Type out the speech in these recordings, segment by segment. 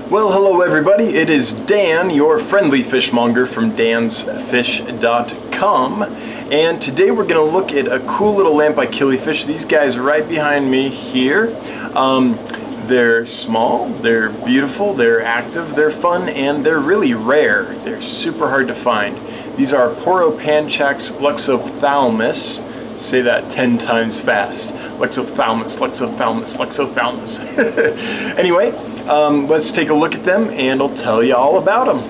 Well, hello everybody, it is Dan, your friendly fishmonger from dansfish.com, and today we're going to look at a cool little Lampeye Killifish. These guys right behind me here. They're small, they're beautiful, they're active, they're fun, and they're really rare. They're super hard to find. These are Poropanchax luxophthalmus. Say that 10 times fast. Luxophthalmus, luxophthalmus, luxophthalmus. Anyway, let's take a look at them and I'll tell you all about them.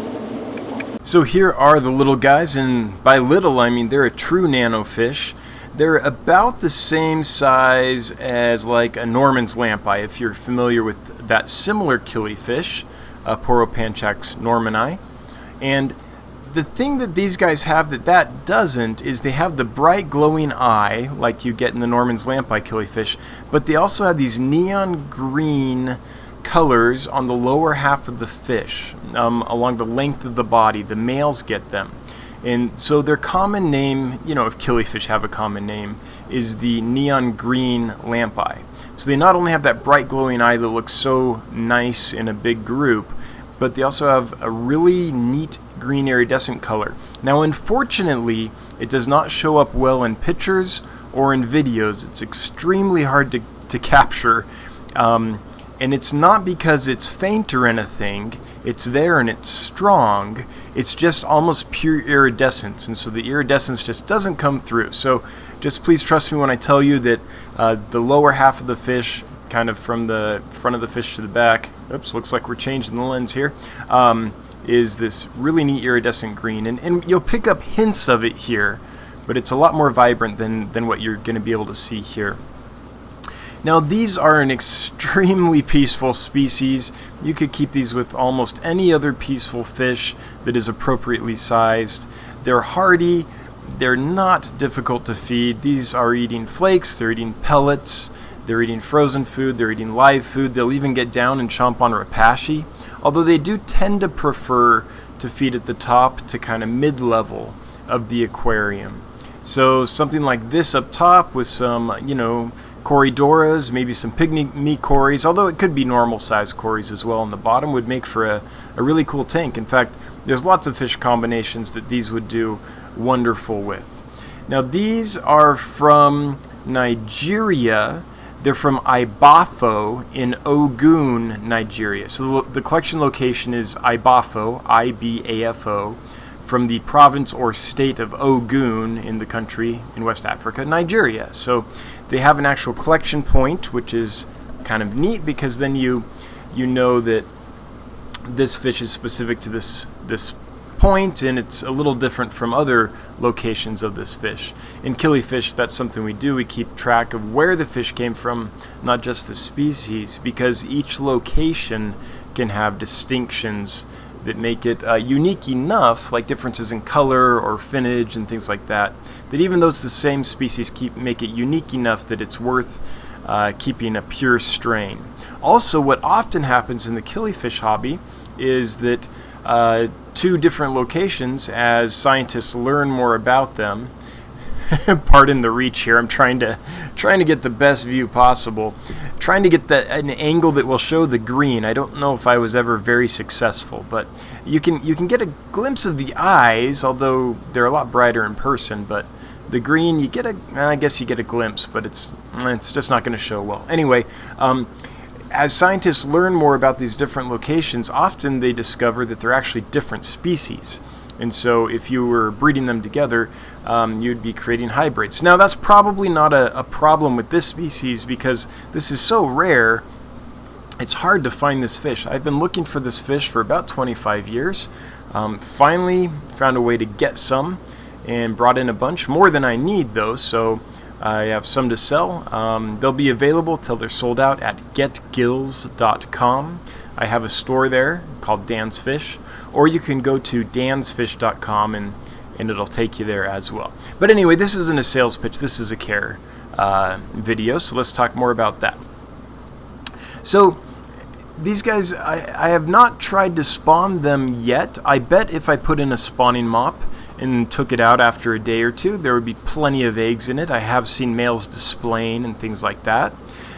So here are the little guys, and by little I mean they're a true nano fish. They're about the same size as like a Norman's Lampeye, if you're familiar with that similar killifish, Poropanchax normani. And the thing that these guys have that doesn't is they have the bright glowing eye like you get in the Norman's Lampeye killifish, but they also have these neon green colors on the lower half of the fish, along the length of the body. The males get them. And so their common name, you know, if killifish have a common name, is the neon green Lampeye. So they not only have that bright glowing eye that looks so nice in a big group, but they also have a really neat green iridescent color. Now, unfortunately, it does not show up well in pictures or in videos. It's extremely hard to capture. And it's not because it's faint or anything. It's there and it's strong. It's just almost pure iridescence, and so the iridescence just doesn't come through. So just please trust me when I tell you that the lower half of the fish, kind of from the front of the fish to the back, oops, looks like we're changing the lens here, is this really neat iridescent green. And you'll pick up hints of it here, but it's a lot more vibrant than what you're going to be able to see here. Now, these are an extremely peaceful species. You could keep these with almost any other peaceful fish that is appropriately sized. They're hardy. They're not difficult to feed. These are eating flakes. They're eating pellets. They're eating frozen food. They're eating live food. They'll even get down and chomp on rapashi, although they do tend to prefer to feed at the top to kind of mid-level of the aquarium. So something like this up top with some, Corydoras, maybe some pygmy cories, although it could be normal sized cories as well on the bottom, would make for a really cool tank. In fact, there's lots of fish combinations that these would do wonderful with. Now, these are from Nigeria. They're from Ibafo in Ogun, Nigeria. So the collection location is Ibafo, I-B-A-F-O, from the province or state of Ogun in the country in West Africa, Nigeria. So they have an actual collection point, which is kind of neat because then you know that this fish is specific to this point, and it's a little different from other locations of this fish. In killifish, that's something we do. We keep track of where the fish came from, not just the species, because each location can have distinctions that make it unique enough, like differences in color or finnage and things like that, that even though it's the same species, make it unique enough that it's worth keeping a pure strain. Also, what often happens in the killifish hobby is that two different locations, as scientists learn more about them, pardon the reach here, I'm trying to get the best view possible, trying to get an angle that will show the green. I don't know if I was ever very successful, but you can get a glimpse of the eyes, although they're a lot brighter in person. But the green, I guess you get a glimpse, but it's just not going to show well. Anyway, as scientists learn more about these different locations, often they discover that they're actually different species. And so if you were breeding them together, you'd be creating hybrids. Now, that's probably not a problem with this species because this is so rare, it's hard to find this fish. I've been looking for this fish for about 25 years. Finally found a way to get some and brought in a bunch, more than I need though, so I have some to sell. They'll be available till they're sold out at getgills.com. I have a store there called Dan's Fish, or you can go to dansfish.com and it'll take you there as well. But anyway, this isn't a sales pitch, this is a care video, so let's talk more about that. So these guys, I have not tried to spawn them yet. I bet if I put in a spawning mop and took it out after a day or two, there would be plenty of eggs in it. I have seen males displaying and things like that.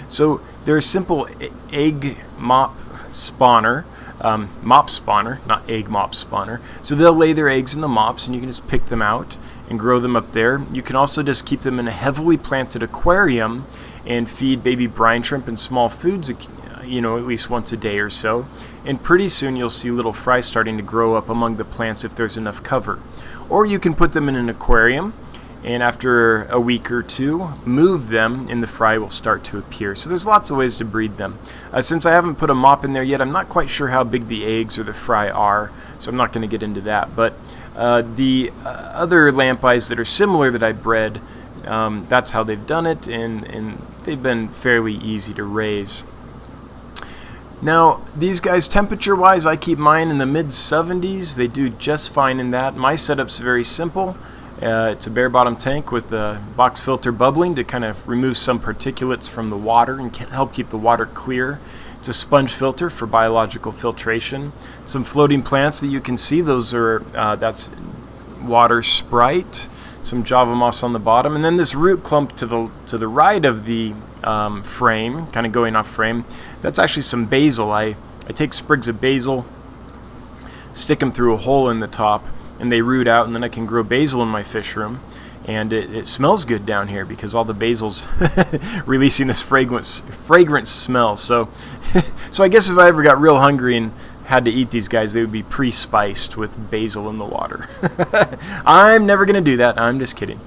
So they're a simple egg mop spawner. mop spawner, not egg mop spawner. So they'll lay their eggs in the mops, and you can just pick them out and grow them up there. You can also just keep them in a heavily planted aquarium and feed baby brine shrimp and small foods, you know, at least once a day or so. And pretty soon you'll see little fry starting to grow up among the plants if there's enough cover. Or you can put them in an aquarium, and after a week or two, move them and the fry will start to appear. So there's lots of ways to breed them. Since I haven't put a mop in there yet, I'm not quite sure how big the eggs or the fry are, so I'm not going to get into that. But the other lampeyes that are similar that I bred, that's how they've done it, and they've been fairly easy to raise. Now, these guys, temperature-wise, I keep mine in the mid-70s. They do just fine in that. My setup's very simple. It's a bare bottom tank with a box filter bubbling to kind of remove some particulates from the water and help keep the water clear. It's a sponge filter for biological filtration. Some floating plants that you can see, those are that's water sprite, some java moss on the bottom, and then this root clump to the right of the frame, kind of going off frame, that's actually some basil. I take sprigs of basil, stick them through a hole in the top, and they root out, and then I can grow basil in my fish room. And it smells good down here because all the basil's releasing this fragrant smell. So I guess if I ever got real hungry and had to eat these guys, they would be pre-spiced with basil in the water. I'm never going to do that. I'm just kidding.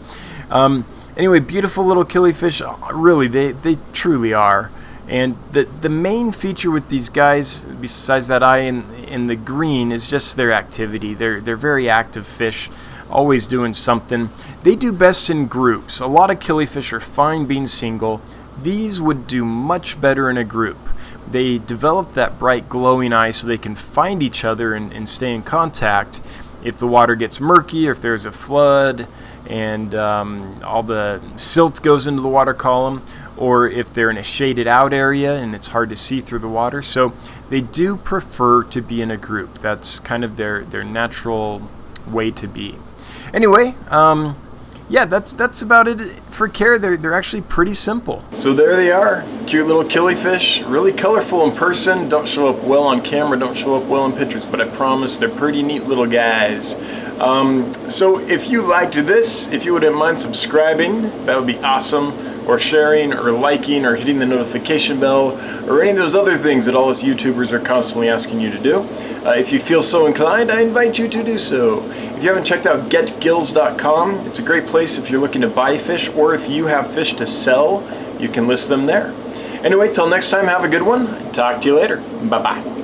Anyway, beautiful little killifish. Really, they truly are. And the main feature with these guys, besides that eye in the green, is just their activity. They're very active fish, always doing something. They do best in groups. A lot of killifish are fine being single. These would do much better in a group. They develop that bright glowing eye so they can find each other and stay in contact if the water gets murky, or if there's a flood and all the silt goes into the water column, or if they're in a shaded out area and it's hard to see through the water. So they do prefer to be in a group. That's kind of their natural way to be. Anyway, yeah, that's about it for care. They're actually pretty simple. So there they are, cute little killifish, really colorful in person. Don't show up well on camera, don't show up well in pictures, but I promise they're pretty neat little guys. So if you liked this, if you wouldn't mind subscribing, that would be awesome, or sharing, or liking, or hitting the notification bell, or any of those other things that all us YouTubers are constantly asking you to do. If you feel so inclined, I invite you to do so. If you haven't checked out getgills.com, it's a great place if you're looking to buy fish, or if you have fish to sell, you can list them there. Anyway, till next time, have a good one. Talk to you later. Bye-bye.